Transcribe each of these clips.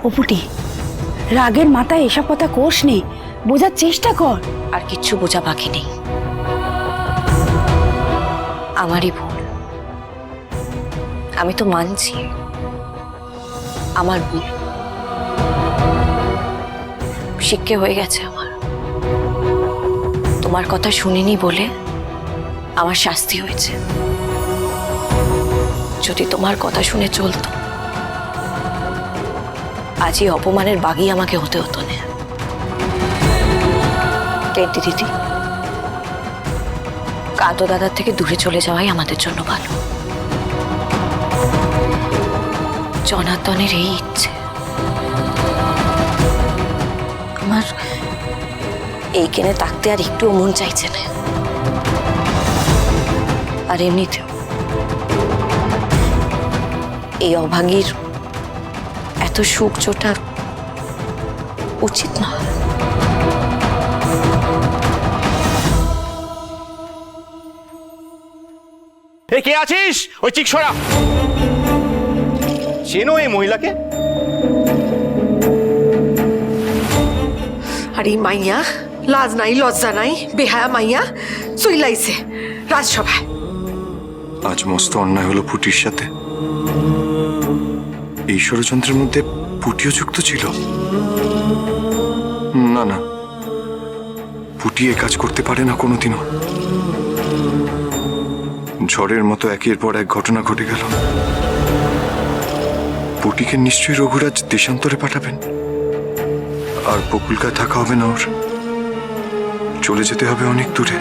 অপুটি, রাগের মাথায় এসব কথা কোষ নেই, বোঝার চেষ্টা কর। আর কিচ্ছু বোঝা বাকি নেই, আমারই ভুল। আমি তো মানছি আমার ভুল, শিক্ষা হয়ে গেছে আমার। তোমার কথা শুনিনি বলে আমার শাস্তি হয়েছে। যদি তোমার কথা শুনে চলতো, আজই অপমানের বাগী আমাকে হতে হতো না। টেন্টি দিদি, কান্ত দাদার থেকে দূরে চলে যাওয়াই আমাদের জন্য ভালো। জনার্দনের এই ইচ্ছে, আমার এইখানে থাকতে আর একটুও মন চাইছে না। আর এমনিতেও এই অভাগীর এত সুখ চোটা উচিত না। এ কে আছিস? ওই চিকসরা চেনো এই মহিলাকে? আর এই মাইয়া লাজ নাই লজ্জা নাই, বেহায়া মাইয়া চইলাইছে রাজসভায়। আজ মস্ত অন্যায় হলো পুটির সাথে। এই ষড়যন্ত্রের মধ্যে পুটিও যুক্ত ছিল। না না, পুটি এ কাজ করতে পারে না কোনোদিনও। ঝড়ের মতো একের পর এক ঘটনা ঘটে গেল। পুটিকে নিশ্চয়ই রঘুরাজ দেশান্তরে পাঠাবেন, আর বকুলকায় থাকা হবে না ওর। চলে যেতে হবে অনেক দূরে,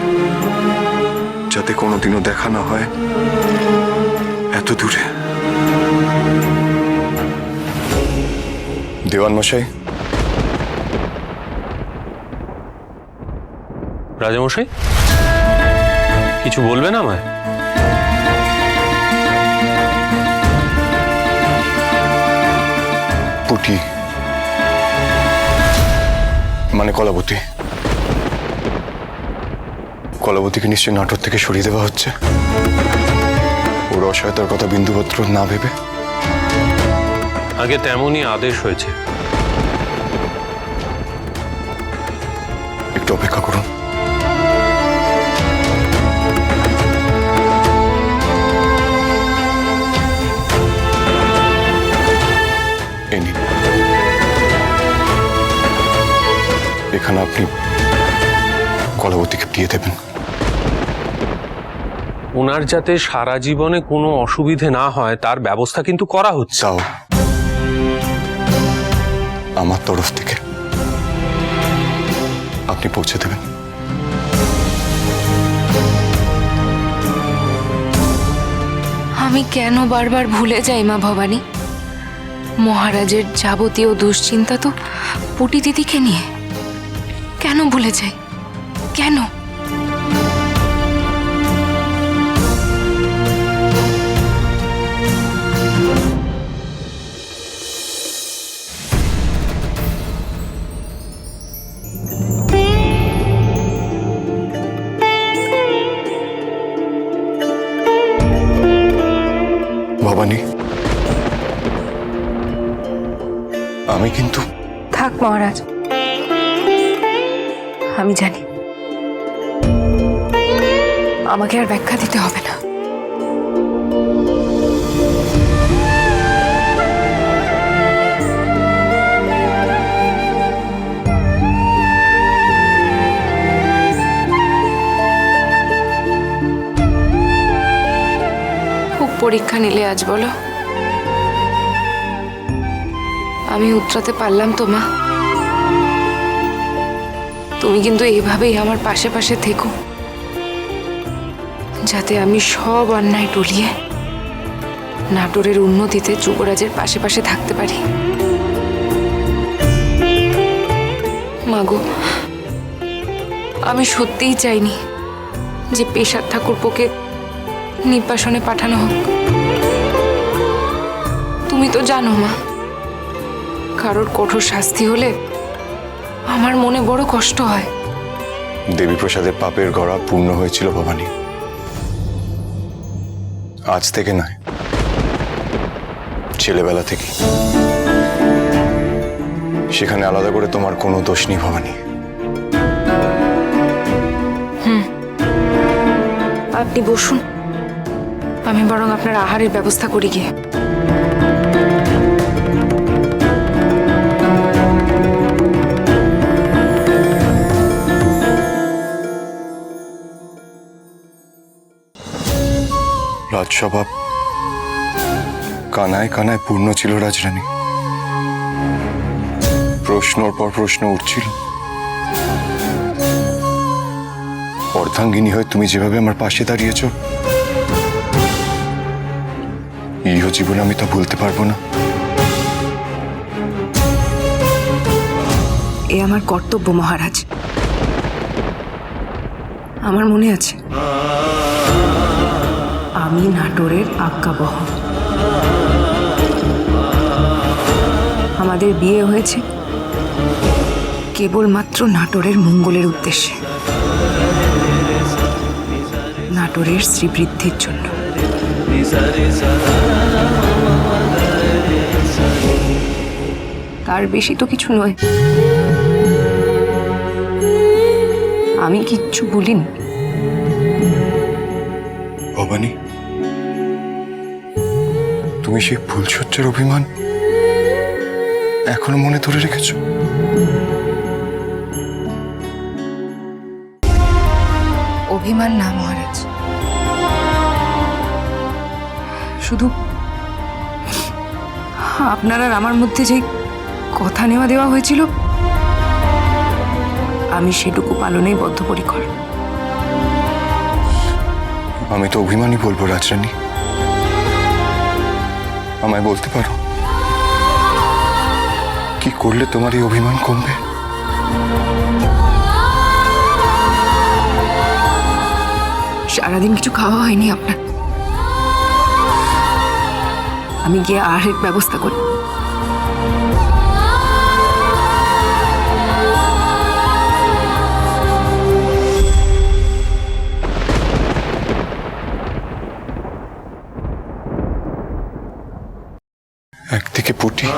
যাতে কোনোদিনও দেখা না হয় এত দূরে। দেওয়ান মশাই, রাজামশাই, কিছু বলবেন আমায়? পুটি মানে কলাবতী, কলাবতীকে নিশ্চয়ই নাটোর থেকে সরিয়ে দেওয়া হচ্ছে ওর অসহায়তার কথা বিন্দুমাত্র না ভেবে। আগে তেমনই আদেশ হয়েছে। একটু অপেক্ষা করুন। এই নিন, এখানে আপনি কলাবতীকে দিয়ে দেবেন। ওনার যাতে সারা জীবনে কোনো অসুবিধে না হয় তার ব্যবস্থা কিন্তু করা হচ্ছে। তাও আমার তরফ থেকে আপনি পৌঁছে দেবেন। আমি কেন বারবার ভুলে যাই মা ভবানী? মহারাজের যাবতীয় দুশ্চিন্তা তো পুটি দিদিকে নিয়ে। কেন ভুলে যাই? কেন? ভবানী, আমি কিন্তু থাক মহারাজ, আমি জানি আমাকে আর ব্যাখ্যা দিতে হবে না। খুব পরীক্ষা নিলে আজ, বলো? আমি উতরাতে পারলাম তো মা? তুমি কিন্তু এইভাবেই আমার পাশে পাশে থেকো, যাতে আমি সব অন্যায় টলিয়ে নাটোরের উন্নতিতে যুবরাজের পাশে পাশে থাকতে পারি। মাগো, আমি সত্যিই চাইনি যে পেশার ঠাকুরপোকে নির্বাসনে পাঠানো হোক। তুমি তো জানো মা, কারোর কঠোর শাস্তি হলে আমার মনে বড় কষ্ট হয়। দেবীপ্রসাদের পাপের গড়া পূর্ণ হয়েছিল ভবানী। আজ থেকে নয়, ছেলেবেলা থেকে। সেখানে আলাদা করে তোমার কোনো দোষ নেই ভবানী। আপনি বসুন, আমি বরং আপনার আহারের ব্যবস্থা করি গিয়ে। রাজসভা কানায় কানায় পূর্ণ ছিল রাজরানী। প্রশ্নর পর প্রশ্ন উঠছিল। অর্ধাঙ্গিনী হয়ে তুমি যেভাবে আমার পাশে দাঁড়িয়েছ, ইহ জীবনে আমি তা ভুলতে পারবো না। এ আমার কর্তব্য মহারাজ। আমার মনে আছে আমি নাটোরের আজ্ঞাবহ। আমাদের বিয়ে হয়েছে কেবলমাত্র নাটোরের মঙ্গলের উদ্দেশ্যে, নাটোরের শ্রীবৃদ্ধির জন্য। তার বেশি তো কিছু নয়। আমি কিচ্ছু বলিনি। ভবানী, তুমি সেই ফুলশয্যার অভিমান এখনো মনে ধরে রেখেছো? অভিমান না মহারাজ, শুধু আপনার আর আমার মধ্যে যে কথা নেওয়া দেওয়া হয়েছিল, আমি সেটুকু পালনেই বদ্ধপরিকর। আমি তো অভিমানই বলবো রাজরানী। আমায় বলতে পারো কি করলে তোমার এই অভিমান কমবে? সারাদিন কিছু খাওয়া হয়নি আপনার। আমি গিয়ে আহারের ব্যবস্থা করি। একদিকে পুটি,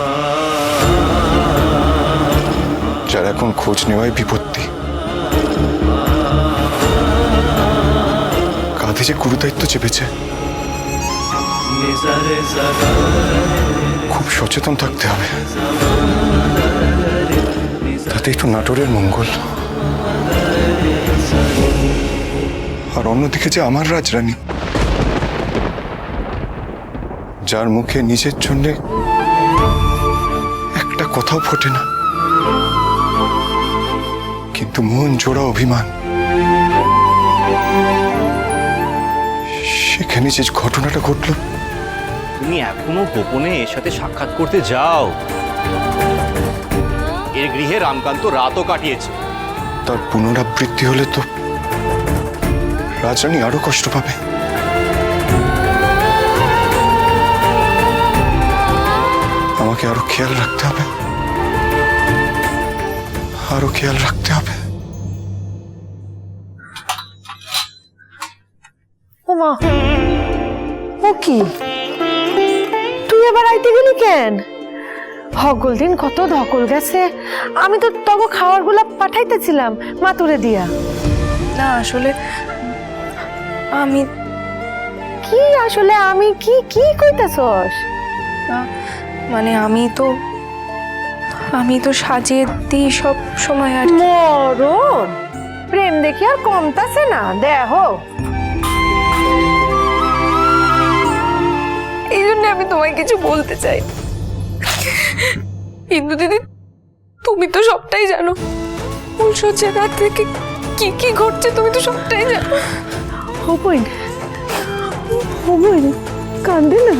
যার এখন খোঁজ নেওয়াই বিপত্তি, কাঁধে যে গুরুদায়িত্ব চেপেছে। খুব সচেতন থাকতে হবে, তাতেই তো নাটোরের মঙ্গল। আর অন্যদিকে যে আমার রাজরানী, যার মুখে নিজের জন্যে একটা কথাও ফোটে না, কিন্তু মন জোড়া অভিমান। সেখানে যে ঘটনাটা ঘটল, তুমি এখনো গোপনে এর সাথে সাক্ষাৎ করতে যাও? এর গৃহে রামকান্ত রাতও কাটিয়েছে। তার পুনরাবৃত্তি হলে তো রাজরানী আরো কষ্ট পাবে। আমাকে আরো খেয়াল রাখতে হবে, আরো খেয়াল রাখতে হবে। ওমা, ও কি তুই আবার আইতে গেলি কেন? হগল দিন কত ধকল গেছে। আমি তো তগো খাওয়ার গুলা পাঠাইতেছিলাম মাতুরে দিয়া। না আসলে আমি কি আসলে আমি কি কি কইতাছস? মানে আমি তো সাজিয়ে দিই সব সময়। আর মরণ প্রেম দেখি আর কমতাছে না, দেহ। এই জন্য আমি তোমায় কিছু বলতে চাই। ইন্দু দিদি, তুমি তো সবটাই জানো। ফুলশয্যার রাত থেকে কি কি ঘটছে তুমি তো সবটাই জানো। হবই, কান্দে না।